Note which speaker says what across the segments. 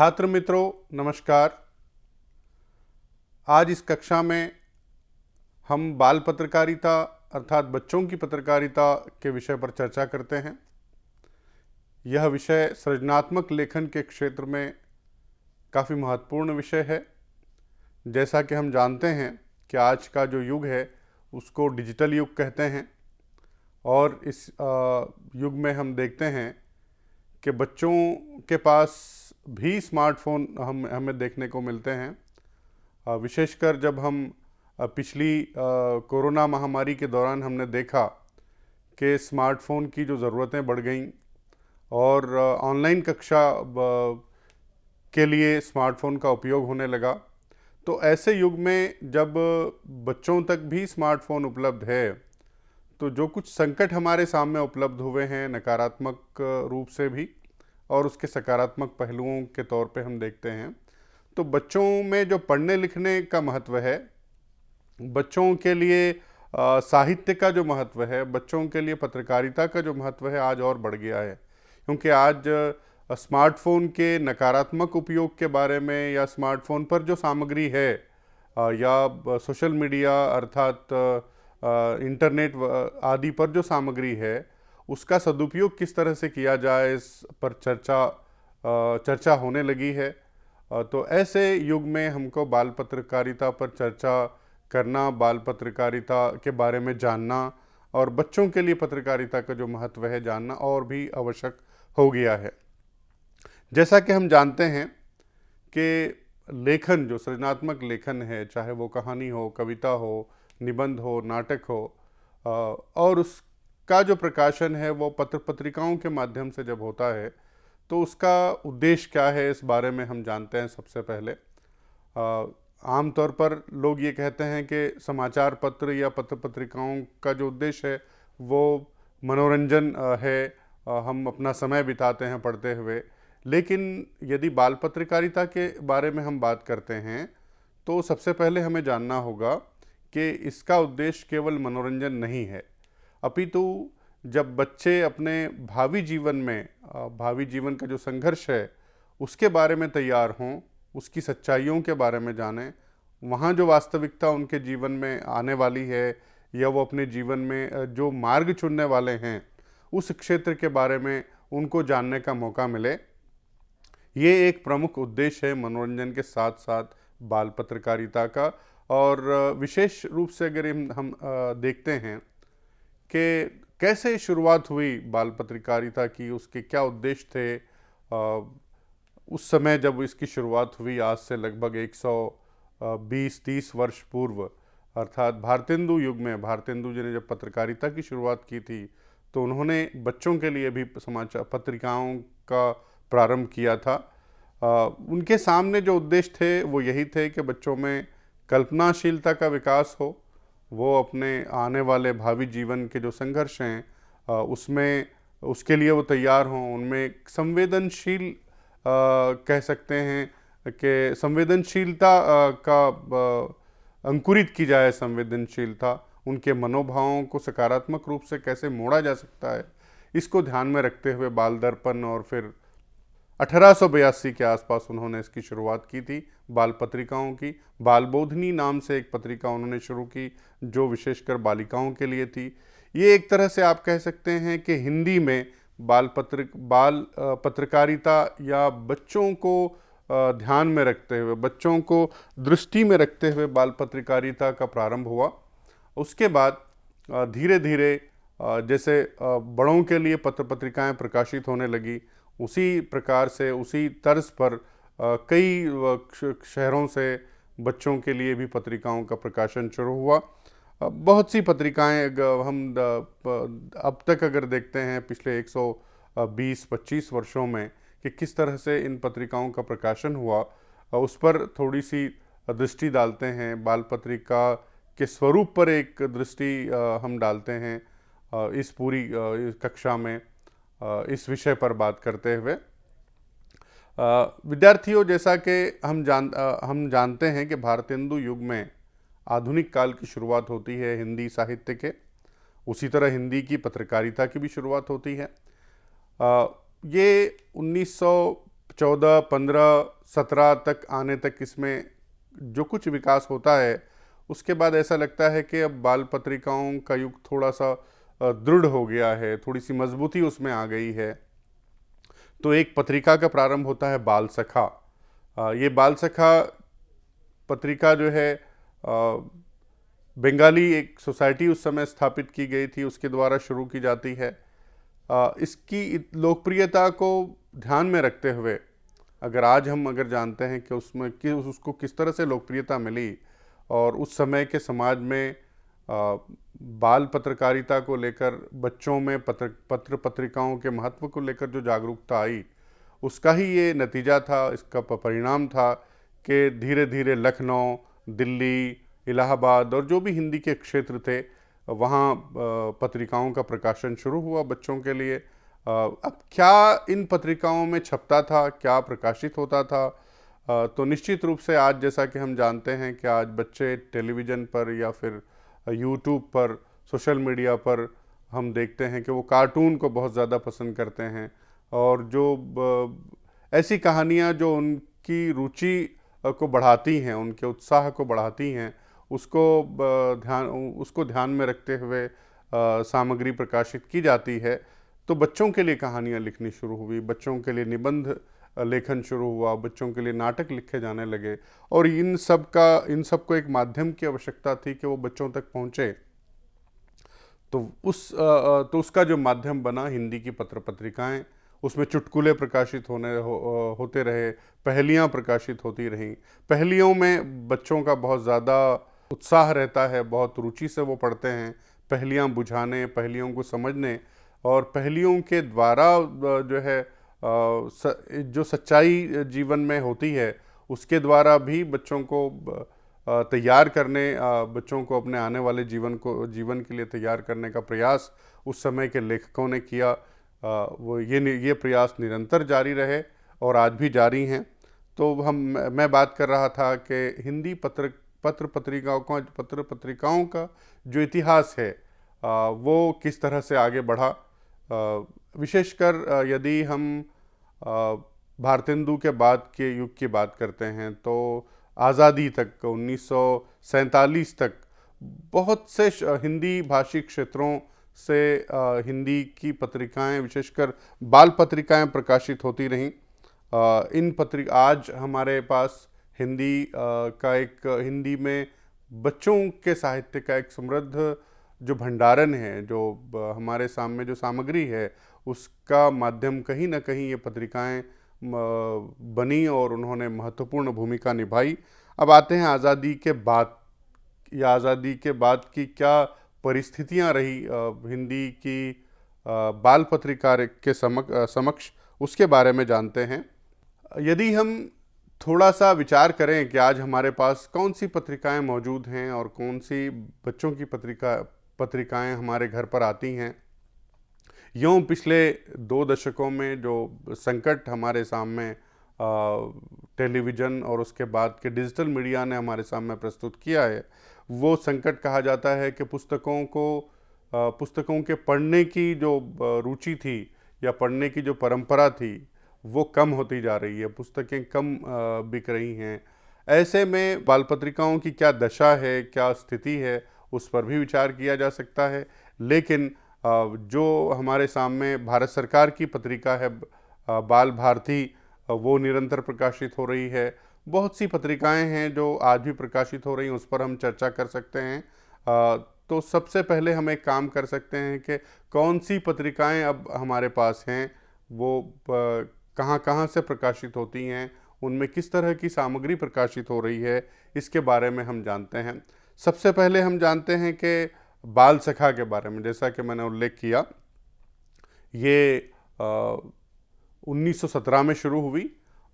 Speaker 1: छात्र मित्रों नमस्कार। आज इस कक्षा में हम बाल पत्रकारिता अर्थात बच्चों की पत्रकारिता के विषय पर चर्चा करते हैं। यह विषय सृजनात्मक लेखन के क्षेत्र में काफ़ी महत्वपूर्ण विषय है। जैसा कि हम जानते हैं कि आज का जो युग है उसको डिजिटल युग कहते हैं और इस युग में हम देखते हैं कि बच्चों के पास भी स्मार्टफोन हमें देखने को मिलते हैं। विशेषकर जब हम पिछली कोरोना महामारी के दौरान हमने देखा कि स्मार्टफोन की जो ज़रूरतें बढ़ गईं और ऑनलाइन कक्षा के लिए स्मार्टफोन का उपयोग होने लगा। तो ऐसे युग में जब बच्चों तक भी स्मार्टफोन उपलब्ध है तो जो कुछ संकट हमारे सामने उपलब्ध हुए हैं नकारात्मक रूप से भी और उसके सकारात्मक पहलुओं के तौर पे हम देखते हैं। तो बच्चों में जो पढ़ने लिखने का महत्व है, बच्चों के लिए साहित्य का जो महत्व है, बच्चों के लिए पत्रकारिता का जो महत्व है आज और बढ़ गया है। क्योंकि आज स्मार्टफोन के नकारात्मक उपयोग के बारे में या स्मार्टफोन पर जो सामग्री है या सोशल मीडिया अर्थात इंटरनेट आदि पर जो सामग्री है उसका सदुपयोग किस तरह से किया जाए इस पर चर्चा होने लगी है। तो ऐसे युग में हमको बाल पत्रकारिता पर चर्चा करना, बाल पत्रकारिता के बारे में जानना और बच्चों के लिए पत्रकारिता का जो महत्व है जानना और भी आवश्यक हो गया है। जैसा कि हम जानते हैं कि लेखन, जो सृजनात्मक लेखन है, चाहे वो कहानी हो, कविता हो, निबंध हो, नाटक हो, और उसका जो प्रकाशन है वो पत्र पत्रिकाओं के माध्यम से जब होता है तो उसका उद्देश्य क्या है इस बारे में हम जानते हैं। सबसे पहले आमतौर पर लोग ये कहते हैं कि समाचार पत्र या पत्र पत्रिकाओं का जो उद्देश्य है वो मनोरंजन है, हम अपना समय बिताते हैं पढ़ते हुए। लेकिन यदि बाल पत्रकारिता के बारे में हम बात करते हैं तो सबसे पहले हमें जानना होगा कि इसका उद्देश्य केवल मनोरंजन नहीं है, अपितु जब बच्चे अपने भावी जीवन का जो संघर्ष है उसके बारे में तैयार हों, उसकी सच्चाइयों के बारे में जानें, वहाँ जो वास्तविकता उनके जीवन में आने वाली है या वो अपने जीवन में जो मार्ग चुनने वाले हैं उस क्षेत्र के बारे में उनको जानने का मौका मिले। ये एक प्रमुख उद्देश्य है मनोरंजन के साथ साथ बाल पत्रकारिता का। और विशेष रूप से अगर हम देखते हैं कि कैसे शुरुआत हुई बाल पत्रकारिता की, उसके क्या उद्देश्य थे उस समय जब इसकी शुरुआत हुई, आज से लगभग 120-30 वर्ष पूर्व, अर्थात भारतेंदु युग में भारतेंदु जी ने जब पत्रकारिता की शुरुआत की थी तो उन्होंने बच्चों के लिए भी समाचार पत्रिकाओं का प्रारंभ किया था। उनके सामने जो उद्देश्य थे वो यही थे कि बच्चों में कल्पनाशीलता का विकास हो, वो अपने आने वाले भावी जीवन के जो संघर्ष हैं उसमें उसके लिए वो तैयार हों, उनमें संवेदनशील कह सकते हैं कि संवेदनशीलता का अंकुरित की जाए, संवेदनशीलता उनके मनोभावों को सकारात्मक रूप से कैसे मोड़ा जा सकता है इसको ध्यान में रखते हुए बाल दर्पण और फिर 1882 के आसपास उन्होंने इसकी शुरुआत की थी बाल पत्रिकाओं की। बाल बोधनी नाम से एक पत्रिका उन्होंने शुरू की जो विशेषकर बालिकाओं के लिए थी। ये एक तरह से आप कह सकते हैं कि हिंदी में बाल पत्रकारिता या बच्चों को ध्यान में रखते हुए, बच्चों को दृष्टि में रखते हुए बाल पत्रकारिता का प्रारंभ हुआ। उसके बाद धीरे धीरे जैसे बड़ों के लिए पत्र पत्रिकाएँ प्रकाशित होने लगी, उसी प्रकार से उसी तर्ज पर कई शहरों से बच्चों के लिए भी पत्रिकाओं का प्रकाशन शुरू हुआ। बहुत सी पत्रिकाएं हम अब तक अगर देखते हैं पिछले 120-25 वर्षों में कि किस तरह से इन पत्रिकाओं का प्रकाशन हुआ, उस पर थोड़ी सी दृष्टि डालते हैं। बाल पत्रिका के स्वरूप पर एक दृष्टि हम डालते हैं इस पूरी कक्षा में इस विषय पर बात करते हुए। विद्यार्थियों, जैसा कि हम जानते हैं कि भारतेंदु युग में आधुनिक काल की शुरुआत होती है हिंदी साहित्य के, उसी तरह हिंदी की पत्रकारिता की भी शुरुआत होती है। ये 14, 15, 17 तक आने तक इसमें जो कुछ विकास होता है, उसके बाद ऐसा लगता है कि अब बाल पत्रिकाओं का युग थोड़ा सा दृढ़ हो गया है, थोड़ी सी मजबूती उसमें आ गई है। तो एक पत्रिका का प्रारंभ होता है बाल सखा। ये बाल सखा पत्रिका जो है बंगाली एक सोसाइटी उस समय स्थापित की गई थी, उसके द्वारा शुरू की जाती है। इसकी लोकप्रियता को ध्यान में रखते हुए अगर जानते हैं कि उसमें कि उसको किस तरह से लोकप्रियता मिली और उस समय के समाज में बाल पत्रकारिता को लेकर, बच्चों में पत्र पत्रिकाओं के महत्व को लेकर जो जागरूकता आई, उसका ही ये नतीजा था, इसका परिणाम था कि धीरे धीरे लखनऊ, दिल्ली, इलाहाबाद और जो भी हिंदी के क्षेत्र थे, वहाँ पत्रिकाओं का प्रकाशन शुरू हुआ बच्चों के लिए। अब क्या इन पत्रिकाओं में छपता था, क्या प्रकाशित होता था, तो निश्चित रूप से आज जैसा कि हम जानते हैं कि आज बच्चे टेलीविज़न पर या फिर यूट्यूब पर, सोशल मीडिया पर हम देखते हैं कि वो कार्टून को बहुत ज़्यादा पसंद करते हैं, और जो ऐसी कहानियाँ जो उनकी रुचि को बढ़ाती हैं, उनके उत्साह को बढ़ाती हैं, उसको ध्यान में रखते हुए सामग्री प्रकाशित की जाती है। तो बच्चों के लिए कहानियाँ लिखनी शुरू हुई, बच्चों के लिए निबंध लेखन शुरू हुआ, बच्चों के लिए नाटक लिखे जाने लगे, और इन सब को एक माध्यम की आवश्यकता थी कि वो बच्चों तक पहुँचे। तो उसका जो माध्यम बना हिंदी की पत्र पत्रिकाएँ, उसमें चुटकुले प्रकाशित होते रहे, पहेलियाँ प्रकाशित होती रहीं। पहेलियों में बच्चों का बहुत ज़्यादा उत्साह रहता है, बहुत रुचि से वो पढ़ते हैं, पहेलियाँ बुझाने, पहेलियों को समझने, और पहेलियों के द्वारा जो है जो सच्चाई जीवन में होती है, उसके द्वारा भी बच्चों को तैयार करने, बच्चों को अपने आने वाले जीवन के लिए तैयार करने का प्रयास उस समय के लेखकों ने किया। वो ये प्रयास निरंतर जारी रहे और आज भी जारी हैं। तो मैं बात कर रहा था कि हिंदी पत्र पत्रिकाओं का जो इतिहास है, वो किस तरह से आगे बढ़ा। विशेषकर यदि हम भारतेंदु के बाद के युग की बात करते हैं, तो आज़ादी तक 1947 तक बहुत से हिंदी भाषी क्षेत्रों से हिंदी की पत्रिकाएं, विशेषकर बाल पत्रिकाएं प्रकाशित होती रहीं। आज हमारे पास हिंदी में बच्चों के साहित्य का एक समृद्ध जो भंडारण है, जो हमारे सामने जो सामग्री है, उसका माध्यम कहीं ना कहीं ये पत्रिकाएं बनी और उन्होंने महत्वपूर्ण भूमिका निभाई। अब आते हैं आज़ादी के बाद, या आज़ादी के बाद की क्या परिस्थितियां रही हिंदी की बाल पत्रिका के समक्ष, उसके बारे में जानते हैं। यदि हम थोड़ा सा विचार करें कि आज हमारे पास कौन सी पत्रिकाएं मौजूद हैं और कौन सी बच्चों की पत्रिकाएं हमारे घर पर आती हैं, यूँ पिछले 2 दशकों में जो संकट हमारे सामने टेलीविज़न और उसके बाद के डिजिटल मीडिया ने हमारे सामने प्रस्तुत किया है, वो संकट कहा जाता है कि पुस्तकों के पढ़ने की जो रुचि थी या पढ़ने की जो परंपरा थी, वो कम होती जा रही है, पुस्तकें कम बिक रही हैं। ऐसे में बाल पत्रिकाओं की क्या दशा है, क्या स्थिति है, उस पर भी विचार किया जा सकता है। लेकिन जो हमारे सामने भारत सरकार की पत्रिका है बाल भारती, वो निरंतर प्रकाशित हो रही है। बहुत सी पत्रिकाएं हैं जो आज भी प्रकाशित हो रही हैं, उस पर हम चर्चा कर सकते हैं। तो सबसे पहले हम एक काम कर सकते हैं कि कौन सी पत्रिकाएं अब हमारे पास हैं, वो कहाँ कहाँ से प्रकाशित होती हैं, उनमें किस तरह की सामग्री प्रकाशित हो रही है, इसके बारे में हम जानते हैं। सबसे पहले हम जानते हैं कि बाल सखा के बारे में, जैसा कि मैंने उल्लेख किया, ये 1917 में शुरू हुई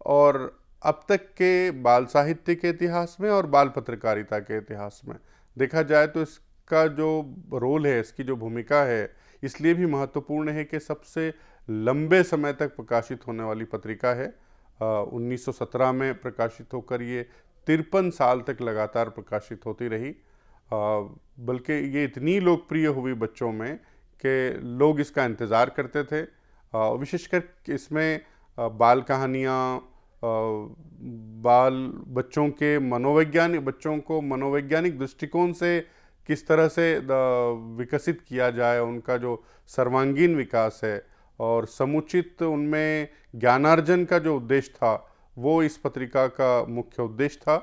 Speaker 1: और अब तक के बाल साहित्य के इतिहास में और बाल पत्रकारिता के इतिहास में देखा जाए तो इसका जो रोल है, इसकी जो भूमिका है, इसलिए भी महत्वपूर्ण है कि सबसे लंबे समय तक प्रकाशित होने वाली पत्रिका है। 1917 में प्रकाशित होकर ये 53 साल तक लगातार प्रकाशित होती रही। बल्कि ये इतनी लोकप्रिय हुई बच्चों में कि लोग इसका इंतज़ार करते थे। विशेषकर इसमें बाल कहानियाँ, बाल बच्चों को मनोवैज्ञानिक दृष्टिकोण से किस तरह से विकसित किया जाए, उनका जो सर्वांगीण विकास है और समुचित उनमें ज्ञानार्जन का जो उद्देश्य था, वो इस पत्रिका का मुख्य उद्देश्य था।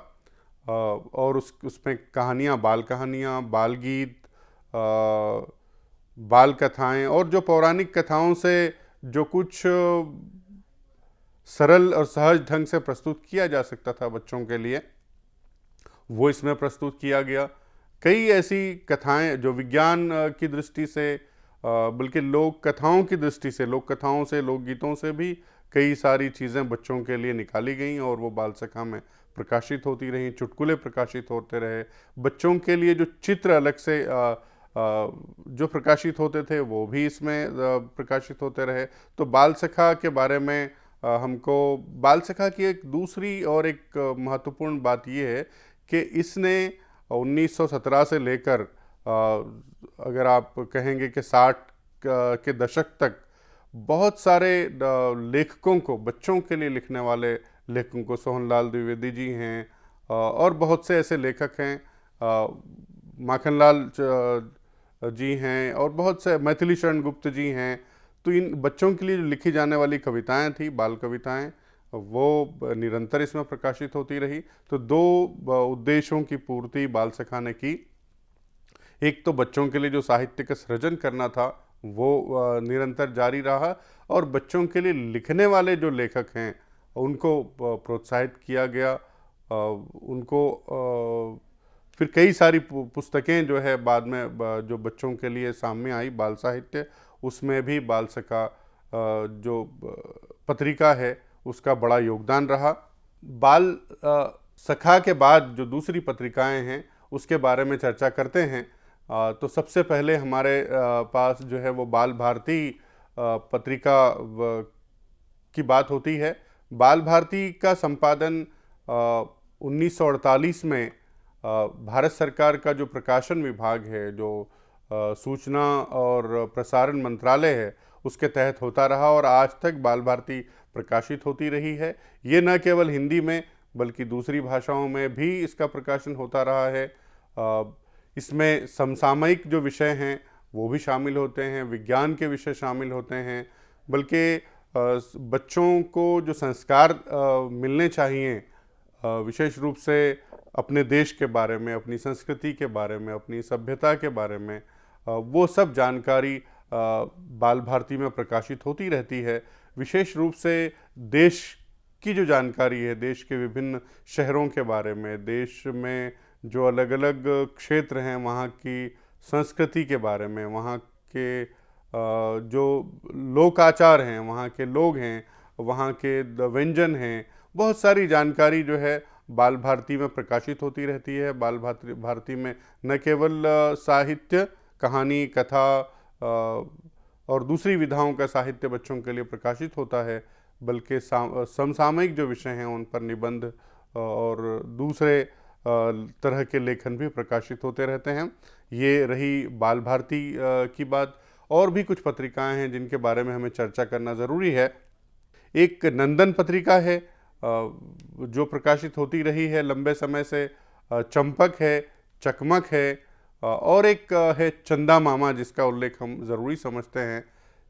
Speaker 1: और उसमें कहानियाँ, बाल गीत, बाल कथाएं और जो पौराणिक कथाओं से जो कुछ सरल और सहज ढंग से प्रस्तुत किया जा सकता था बच्चों के लिए, वो इसमें प्रस्तुत किया गया। कई ऐसी कथाएं जो विज्ञान की दृष्टि से, बल्कि लोक कथाओं की दृष्टि से, लोकगीतों से भी कई सारी चीज़ें बच्चों के लिए निकाली गई और वो बाल सखा में प्रकाशित होती रहीं, चुटकुले प्रकाशित होते रहे। बच्चों के लिए जो चित्र अलग से जो प्रकाशित होते थे वो भी इसमें प्रकाशित होते रहे। तो बाल सखा के बारे में हमको बाल सखा की एक दूसरी और एक महत्वपूर्ण बात ये है कि इसने 1917 से लेकर अगर आप कहेंगे कि 60 के दशक तक बहुत सारे लेखकों को, बच्चों के लिए लिखने वाले लेखकों को, सोहनलाल द्विवेदी जी हैं और बहुत से ऐसे लेखक हैं, माखनलाल जी हैं और बहुत से, मैथिली शरण गुप्त जी हैं। तो इन बच्चों के लिए जो लिखी जाने वाली कविताएं थी, बाल कविताएं, वो निरंतर इसमें प्रकाशित होती रही। तो दो उद्देश्यों की पूर्ति बाल सखा ने की। एक तो बच्चों के लिए जो साहित्य का सृजन करना था वो निरंतर जारी रहा, और बच्चों के लिए लिखने वाले जो लेखक हैं उनको प्रोत्साहित किया गया। उनको फिर कई सारी पुस्तकें जो है बाद में जो बच्चों के लिए सामने आई, बाल साहित्य, उसमें भी बाल सखा जो पत्रिका है उसका बड़ा योगदान रहा। बाल सखा के बाद जो दूसरी पत्रिकाएं हैं उसके बारे में चर्चा करते हैं। तो सबसे पहले हमारे पास जो है वो बाल भारती पत्रिका की बात होती है। बाल भारती का संपादन 1948 में भारत सरकार का जो प्रकाशन विभाग है, जो सूचना और प्रसारण मंत्रालय है, उसके तहत होता रहा और आज तक बाल भारती प्रकाशित होती रही है। ये न केवल हिंदी में बल्कि दूसरी भाषाओं में भी इसका प्रकाशन होता रहा है। इसमें समसामयिक जो विषय हैं वो भी शामिल होते हैं, विज्ञान के विषय शामिल होते हैं, बल्कि बच्चों को जो संस्कार मिलने चाहिए, विशेष रूप से अपने देश के बारे में, अपनी संस्कृति के बारे में, अपनी सभ्यता के बारे में, वो सब जानकारी बाल भारती में प्रकाशित होती रहती है। विशेष रूप से देश की जो जानकारी है, देश के विभिन्न शहरों के बारे में, देश में जो अलग अलग क्षेत्र हैं वहाँ की संस्कृति के बारे में, वहाँ के जो लोक आचार हैं, वहाँ के लोग हैं, वहाँ के व्यंजन हैं, बहुत सारी जानकारी जो है बाल भारती में प्रकाशित होती रहती है। बाल भारती में न केवल साहित्य, कहानी, कथा और दूसरी विधाओं का साहित्य बच्चों के लिए प्रकाशित होता है, बल्कि समसामयिक जो विषय हैं उन पर निबंध और दूसरे तरह के लेखन भी प्रकाशित होते रहते हैं। ये रही बाल भारती की बात। और भी कुछ पत्रिकाएं हैं जिनके बारे में हमें चर्चा करना ज़रूरी है। एक नंदन पत्रिका है जो प्रकाशित होती रही है लंबे समय से, चंपक है, चकमक है, और एक है चंदा मामा, जिसका उल्लेख हम ज़रूरी समझते हैं।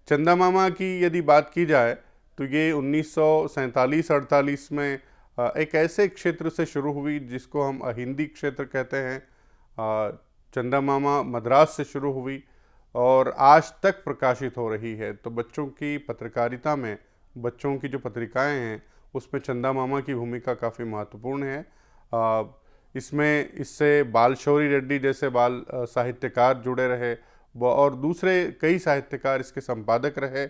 Speaker 1: चंदा मामा की यदि बात की जाए तो ये 1947-48 में एक ऐसे क्षेत्र से शुरू हुई जिसको हम हिंदी क्षेत्र कहते हैं। चंदा मामा मद्रास से शुरू हुई और आज तक प्रकाशित हो रही है। तो बच्चों की पत्रकारिता में, बच्चों की जो पत्रिकाएं हैं उसमें चंदा मामा की भूमिका काफ़ी महत्वपूर्ण है। इसमें इससे बाल शौरी रेड्डी जैसे बाल साहित्यकार जुड़े रहे और दूसरे कई साहित्यकार इसके संपादक रहे।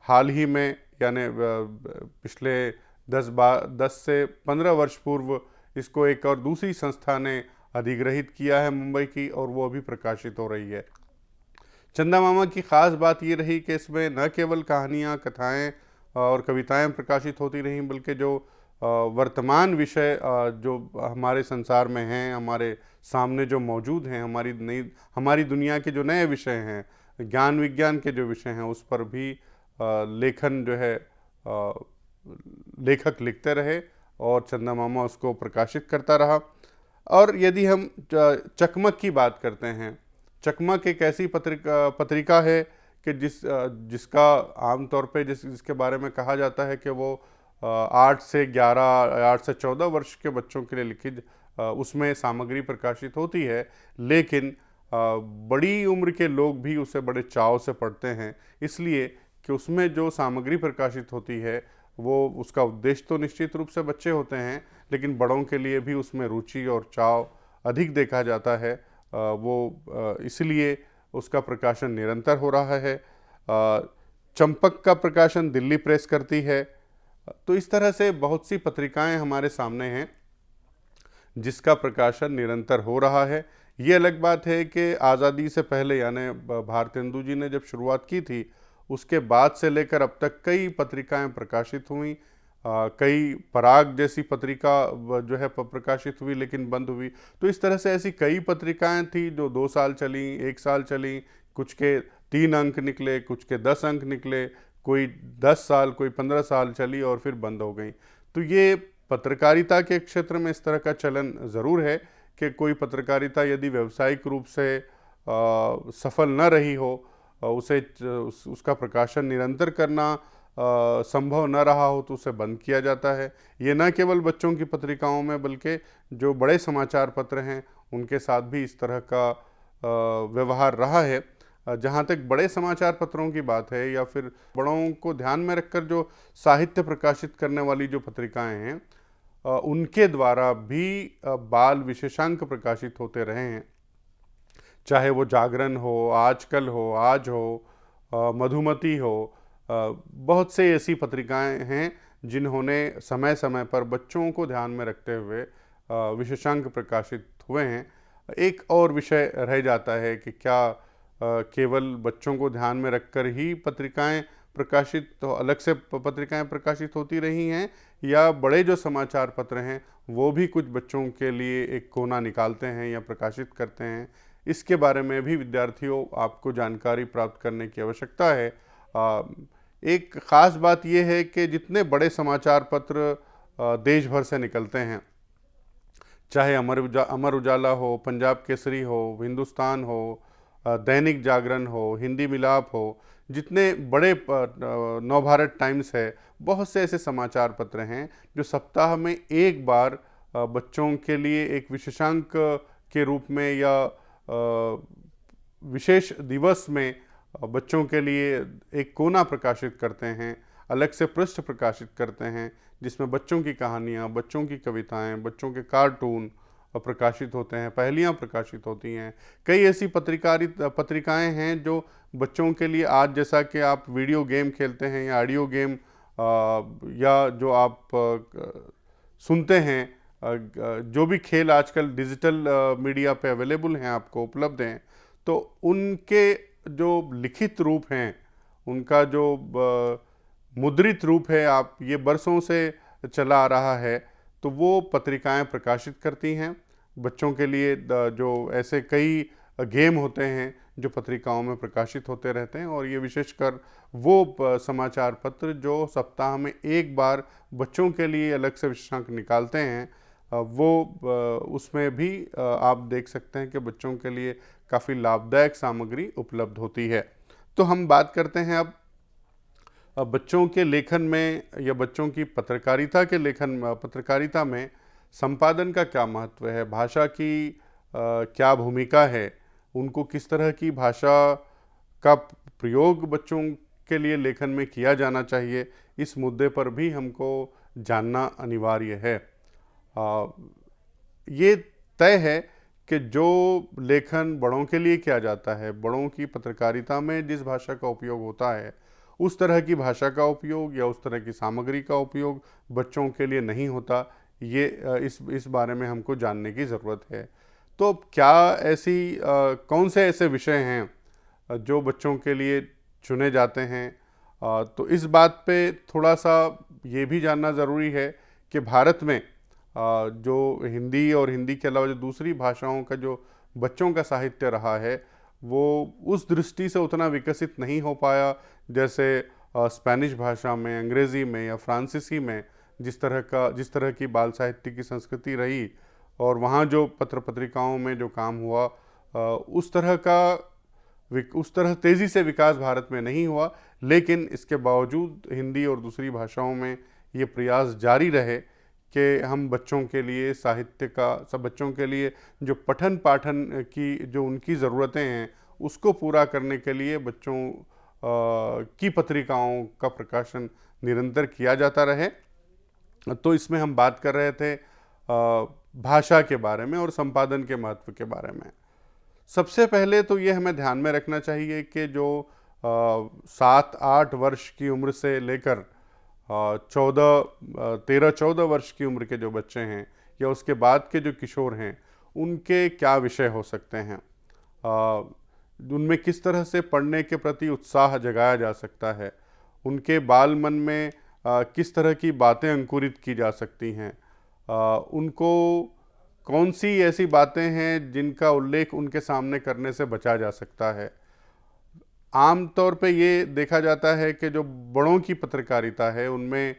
Speaker 1: हाल ही में, यानी पिछले 10 से 15 वर्ष पूर्व इसको एक और दूसरी संस्था ने अधिग्रहित किया है मुंबई की, और वो अभी प्रकाशित हो रही है। चंदा मामा की ख़ास बात ये रही कि इसमें न केवल कहानियाँ, कथाएं और कविताएं प्रकाशित होती रहीं, बल्कि जो वर्तमान विषय जो हमारे संसार में हैं, हमारे सामने जो मौजूद हैं, हमारी दुनिया के जो नए विषय हैं, ज्ञान विज्ञान के जो विषय हैं, उस पर भी लेखन जो है लेखक लिखते रहे और चंदा मामा उसको प्रकाशित करता रहा। और यदि हम चकमक की बात करते हैं, चकमक एक ऐसी पत्रिका है कि जिसका आमतौर पे जिसके बारे में कहा जाता है कि वो 8 से 11, 8 से 14 वर्ष के बच्चों के लिए लिखित उसमें सामग्री प्रकाशित होती है, लेकिन बड़ी उम्र के लोग भी उसे बड़े चाव से पढ़ते हैं, इसलिए कि उसमें जो सामग्री प्रकाशित होती है वो उसका उद्देश्य तो निश्चित रूप से बच्चे होते हैं, लेकिन बड़ों के लिए भी उसमें रुचि और चाव अधिक देखा जाता है। इसलिए उसका प्रकाशन निरंतर हो रहा है। चंपक का प्रकाशन दिल्ली प्रेस करती है। तो इस तरह से बहुत सी पत्रिकाएं हमारे सामने हैं जिसका प्रकाशन निरंतर हो रहा है। ये अलग बात है कि आज़ादी से पहले यानी भारतेंदु जी ने जब शुरुआत की थी, उसके बाद से लेकर अब तक कई पत्रिकाएं प्रकाशित हुई। कई पराग जैसी पत्रिका जो है प्रकाशित हुई लेकिन बंद हुई। तो इस तरह से ऐसी कई पत्रिकाएं थी जो 2 साल चली, 1 साल चली, कुछ के 3 अंक निकले, कुछ के 10 अंक निकले, कोई 10 साल, कोई 15 साल चली और फिर बंद हो गई। तो ये पत्रकारिता के क्षेत्र में इस तरह का चलन ज़रूर है कि कोई पत्रकारिता यदि व्यावसायिक रूप से सफल न रही हो, उसका प्रकाशन निरंतर करना संभव न रहा हो, तो उसे बंद किया जाता है। ये न केवल बच्चों की पत्रिकाओं में बल्कि जो बड़े समाचार पत्र हैं उनके साथ भी इस तरह का व्यवहार रहा है। जहाँ तक बड़े समाचार पत्रों की बात है या फिर बड़ों को ध्यान में रखकर जो साहित्य प्रकाशित करने वाली जो पत्रिकाएं हैं, उनके द्वारा भी बाल विशेषांक प्रकाशित होते रहे हैं। चाहे वो जागरण हो, आजकल हो, आज हो, मधुमती हो, बहुत से ऐसी पत्रिकाएं हैं जिन्होंने समय समय पर बच्चों को ध्यान में रखते हुए विशेषांक प्रकाशित हुए हैं। एक और विषय रह जाता है कि क्या केवल बच्चों को ध्यान में रखकर ही पत्रिकाएं प्रकाशित, तो अलग से पत्रिकाएं प्रकाशित होती रही हैं, या बड़े जो समाचार पत्र हैं वो भी कुछ बच्चों के लिए एक कोना निकालते हैं या प्रकाशित करते हैं। इसके बारे में भी विद्यार्थियों आपको जानकारी प्राप्त करने की आवश्यकता है। एक ख़ास बात यह है कि जितने बड़े समाचार पत्र देश भर से निकलते हैं, चाहे अमर उजाला हो, पंजाब केसरी हो, हिंदुस्तान हो, दैनिक जागरण हो, हिंदी मिलाप हो, जितने बड़े नवभारत टाइम्स है, बहुत से ऐसे समाचार पत्र हैं जो सप्ताह में एक बार बच्चों के लिए एक विशेषांक के रूप में या विशेष दिवस में बच्चों के लिए एक कोना प्रकाशित करते हैं, अलग से पृष्ठ प्रकाशित करते हैं जिसमें बच्चों की कहानियाँ, बच्चों की कविताएं, बच्चों के कार्टून प्रकाशित होते हैं, पहेलियाँ प्रकाशित होती हैं। कई ऐसी पत्रिकाएं हैं जो बच्चों के लिए, आज जैसा कि आप वीडियो गेम खेलते हैं या ऑडियो गेम या जो आप सुनते हैं, जो भी खेल आजकल डिजिटल मीडिया पे अवेलेबल हैं, आपको उपलब्ध हैं, तो उनके जो लिखित रूप हैं, उनका जो मुद्रित रूप है, आप ये बरसों से चला आ रहा है, तो वो पत्रिकाएं प्रकाशित करती हैं। बच्चों के लिए जो ऐसे कई गेम होते हैं जो पत्रिकाओं में प्रकाशित होते रहते हैं, और ये विशेषकर वो समाचार पत्र जो सप्ताह में एक बार बच्चों के लिए अलग से विशेषांक निकालते हैं, उसमें भी आप देख सकते हैं कि बच्चों के लिए काफ़ी लाभदायक सामग्री उपलब्ध होती है। तो हम बात करते हैं अब बच्चों के लेखन में या बच्चों की पत्रकारिता में संपादन का क्या महत्व है, भाषा की क्या भूमिका है, उनको किस तरह की भाषा का प्रयोग बच्चों के लिए लेखन में किया जाना चाहिए, इस मुद्दे पर भी हमको जानना अनिवार्य है। ये तय है कि जो लेखन बड़ों के लिए किया जाता है, बड़ों की पत्रकारिता में जिस भाषा का उपयोग होता है, उस तरह की भाषा का उपयोग या उस तरह की सामग्री का उपयोग बच्चों के लिए नहीं होता। ये इस बारे में हमको जानने की ज़रूरत है। तो क्या कौन से ऐसे विषय हैं जो बच्चों के लिए चुने जाते हैं? तो इस बात पे थोड़ा सा ये भी जानना ज़रूरी है कि भारत में जो हिंदी और हिंदी के अलावा जो दूसरी भाषाओं का जो बच्चों का साहित्य रहा है, वो उस दृष्टि से उतना विकसित नहीं हो पाया जैसे स्पेनिश भाषा में, अंग्रेज़ी में या फ्रांसीसी में जिस तरह की बाल साहित्य की संस्कृति रही और वहाँ जो पत्र पत्रिकाओं में जो काम हुआ, उस तरह तेज़ी से विकास भारत में नहीं हुआ। लेकिन इसके बावजूद हिंदी और दूसरी भाषाओं में ये प्रयास जारी रहे कि हम बच्चों के लिए साहित्य का, सब बच्चों के लिए जो पठन पाठन की जो उनकी ज़रूरतें हैं उसको पूरा करने के लिए बच्चों की पत्रिकाओं का प्रकाशन निरंतर किया जाता रहे। तो इसमें हम बात कर रहे थे भाषा के बारे में और संपादन के महत्व के बारे में। सबसे पहले तो ये हमें ध्यान में रखना चाहिए कि जो 7-8 वर्ष की उम्र से लेकर 13-14 वर्ष की उम्र के जो बच्चे हैं या उसके बाद के जो किशोर हैं, उनके क्या विषय हो सकते हैं, उनमें किस तरह से पढ़ने के प्रति उत्साह जगाया जा सकता है, उनके बाल मन में किस तरह की बातें अंकुरित की जा सकती हैं, उनको कौन सी ऐसी बातें हैं जिनका उल्लेख उनके सामने करने से बचा जा सकता है। आम तौर पे ये देखा जाता है कि जो बड़ों की पत्रकारिता है उनमें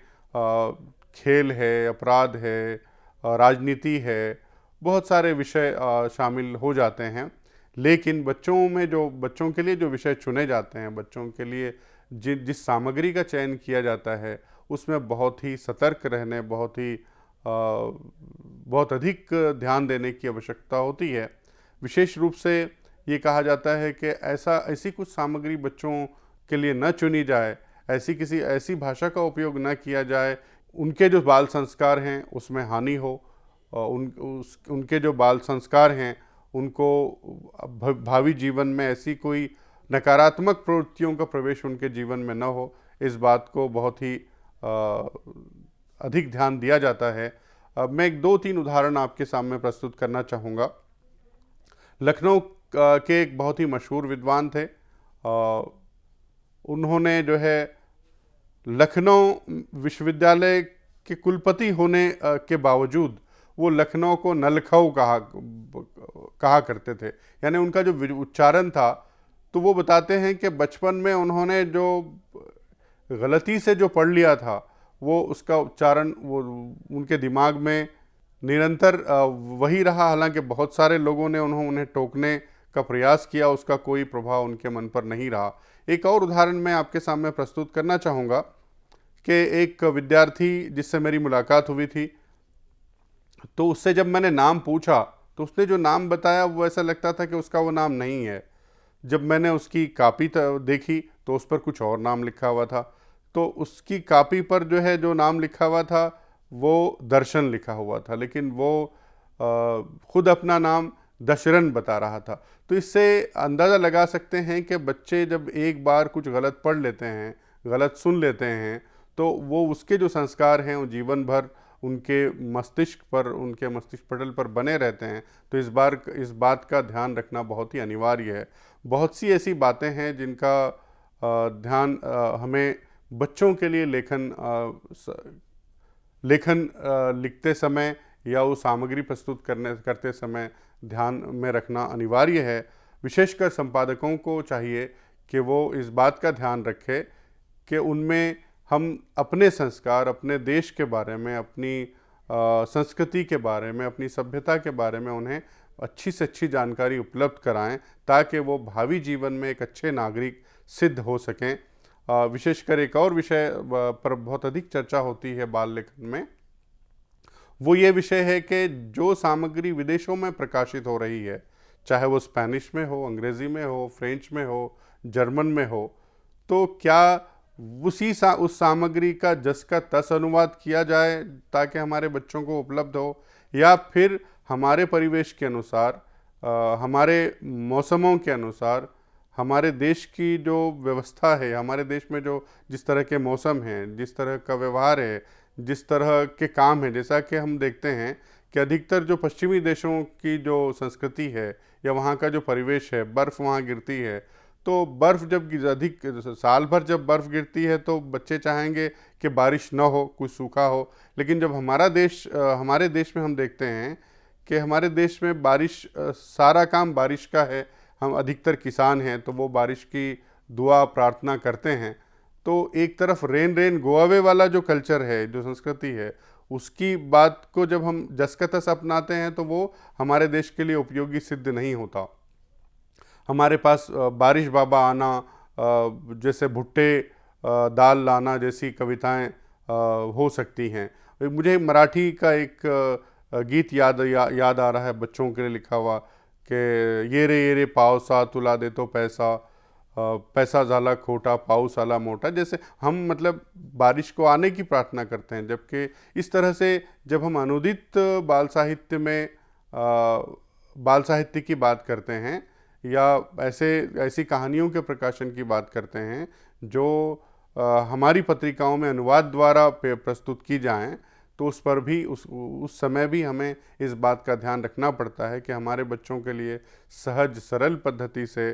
Speaker 1: खेल है, अपराध है, राजनीति है, बहुत सारे विषय शामिल हो जाते हैं। लेकिन बच्चों के लिए जो विषय चुने जाते हैं, बच्चों के लिए जिस सामग्री का चयन किया जाता है उसमें बहुत ही सतर्क रहने, बहुत अधिक ध्यान देने की आवश्यकता होती है। विशेष रूप से ये कहा जाता है कि ऐसी कुछ सामग्री बच्चों के लिए न चुनी जाए, ऐसी भाषा का उपयोग न किया जाए, उनके जो बाल संस्कार हैं उसमें हानि हो, उनके जो बाल संस्कार हैं उनको भावी जीवन में ऐसी कोई नकारात्मक प्रवृत्तियों का प्रवेश उनके जीवन में न हो, इस बात को बहुत ही अधिक ध्यान दिया जाता है। मैं 2-3 उदाहरण आपके सामने प्रस्तुत करना चाहूँगा। लखनऊ के एक बहुत ही मशहूर विद्वान थे। उन्होंने जो है लखनऊ विश्वविद्यालय के कुलपति होने के बावजूद वो लखनऊ को नलखऊ कहा करते थे। यानी उनका जो उच्चारण था, तो वो बताते हैं कि बचपन में उन्होंने जो गलती से जो पढ़ लिया था वो उसका उच्चारण वो उनके दिमाग में निरंतर वही रहा। हालांकि बहुत सारे लोगों ने उन्हें टोकने का प्रयास किया, उसका कोई प्रभाव उनके मन पर नहीं रहा। एक और उदाहरण मैं आपके सामने प्रस्तुत करना चाहूँगा कि एक विद्यार्थी जिससे मेरी मुलाकात हुई थी, तो उससे जब मैंने नाम पूछा तो उसने जो नाम बताया वो ऐसा लगता था कि उसका वो नाम नहीं है। जब मैंने उसकी कापी देखी तो उस पर कुछ और नाम लिखा हुआ था। तो उसकी कापी पर जो है जो नाम लिखा हुआ था वो दर्शन लिखा हुआ था, लेकिन वो खुद अपना नाम दशरन बता रहा था। तो इससे अंदाज़ा लगा सकते हैं कि बच्चे जब एक बार कुछ गलत पढ़ लेते हैं, गलत सुन लेते हैं, तो वो उसके जो संस्कार हैं वो जीवन भर उनके मस्तिष्क पटल पर बने रहते हैं। तो इस बात का ध्यान रखना बहुत ही अनिवार्य है। बहुत सी ऐसी बातें हैं जिनका ध्यान हमें बच्चों के लिए लेखन लिखते समय या वो सामग्री प्रस्तुत करते समय ध्यान में रखना अनिवार्य है। विशेषकर संपादकों को चाहिए कि वो इस बात का ध्यान रखें कि उनमें हम अपने संस्कार, अपने देश के बारे में, अपनी संस्कृति के बारे में, अपनी सभ्यता के बारे में उन्हें अच्छी से अच्छी जानकारी उपलब्ध कराएं, ताकि वो भावी जीवन में एक अच्छे नागरिक सिद्ध हो सकें। विशेषकर एक और विषय पर बहुत अधिक चर्चा होती है बाल लेखन में, वो ये विषय है कि जो सामग्री विदेशों में प्रकाशित हो रही है, चाहे वो स्पेनिश में हो, अंग्रेज़ी में हो, फ्रेंच में हो, जर्मन में हो, तो क्या उस सामग्री का जस का तस अनुवाद किया जाए ताकि हमारे बच्चों को उपलब्ध हो, या फिर हमारे परिवेश के अनुसार, हमारे मौसमों के अनुसार, हमारे देश की जो व्यवस्था है, हमारे देश में जो जिस तरह के मौसम हैं, जिस तरह का व्यवहार है, जिस तरह के काम है, जैसा कि हम देखते हैं कि अधिकतर जो पश्चिमी देशों की जो संस्कृति है या वहाँ का जो परिवेश है, बर्फ़ वहाँ गिरती है, तो बर्फ़ जब अधिक साल भर जब बर्फ़ गिरती है तो बच्चे चाहेंगे कि बारिश न हो, कुछ सूखा हो। लेकिन जब हमारे देश में हम देखते हैं कि हमारे देश में सारा काम बारिश का है, हम अधिकतर किसान हैं, तो वो बारिश की दुआ प्रार्थना करते हैं। तो एक तरफ रेन रेन गोआवे वाला जो कल्चर है, जो संस्कृति है, उसकी बात को जब हम जस का तस अपनाते हैं तो वो हमारे देश के लिए उपयोगी सिद्ध नहीं होता। हमारे पास बारिश बाबा आना जैसे भुट्टे दाल लाना जैसी कविताएं हो सकती हैं। मुझे मराठी का एक गीत याद आ रहा है, बच्चों के लिए लिखा हुआ, कि ये रे पावसा तुला दे तो पैसा, पैसा झाला खोटा पाऊस आला मोटा। जैसे हम मतलब बारिश को आने की प्रार्थना करते हैं, जबकि इस तरह से जब हम अनुदित बाल साहित्य में बाल साहित्य की बात करते हैं या ऐसी कहानियों के प्रकाशन की बात करते हैं जो हमारी पत्रिकाओं में अनुवाद द्वारा प्रस्तुत की जाएं, तो उस पर भी उस समय भी हमें इस बात का ध्यान रखना पड़ता है कि हमारे बच्चों के लिए सहज सरल पद्धति से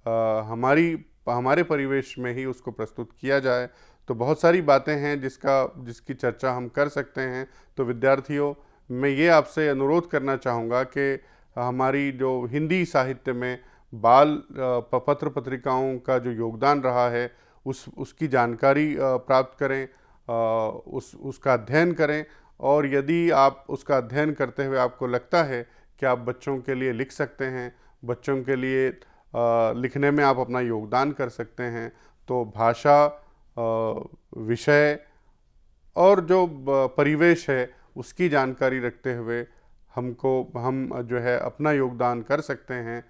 Speaker 1: हमारे परिवेश में ही उसको प्रस्तुत किया जाए। तो बहुत सारी बातें हैं जिसकी चर्चा हम कर सकते हैं। तो विद्यार्थियों, मैं ये आपसे अनुरोध करना चाहूँगा कि हमारी जो हिंदी साहित्य में बाल पत्र पत्रिकाओं का जो योगदान रहा है उसकी जानकारी प्राप्त करें, उसका अध्ययन करें, और यदि आप उसका अध्ययन करते हुए आपको लगता है कि आप बच्चों के लिए लिख सकते हैं, बच्चों के लिए लिखने में आप अपना योगदान कर सकते हैं, तो भाषा, विषय और जो परिवेश है उसकी जानकारी रखते हुए हम जो है अपना योगदान कर सकते हैं।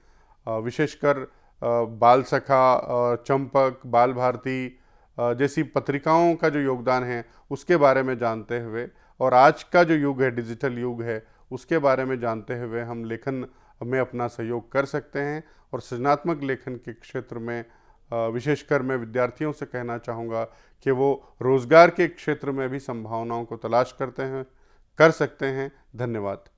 Speaker 1: विशेषकर बाल सखा, चंपक, बाल भारती जैसी पत्रिकाओं का जो योगदान है उसके बारे में जानते हुए, और आज का जो युग है, डिजिटल युग है, उसके बारे में जानते हुए हम लेखन में अपना सहयोग कर सकते हैं। और सृजनात्मक लेखन के क्षेत्र में विशेषकर मैं विद्यार्थियों से कहना चाहूँगा कि वो रोज़गार के क्षेत्र में भी संभावनाओं को तलाश कर सकते हैं। धन्यवाद।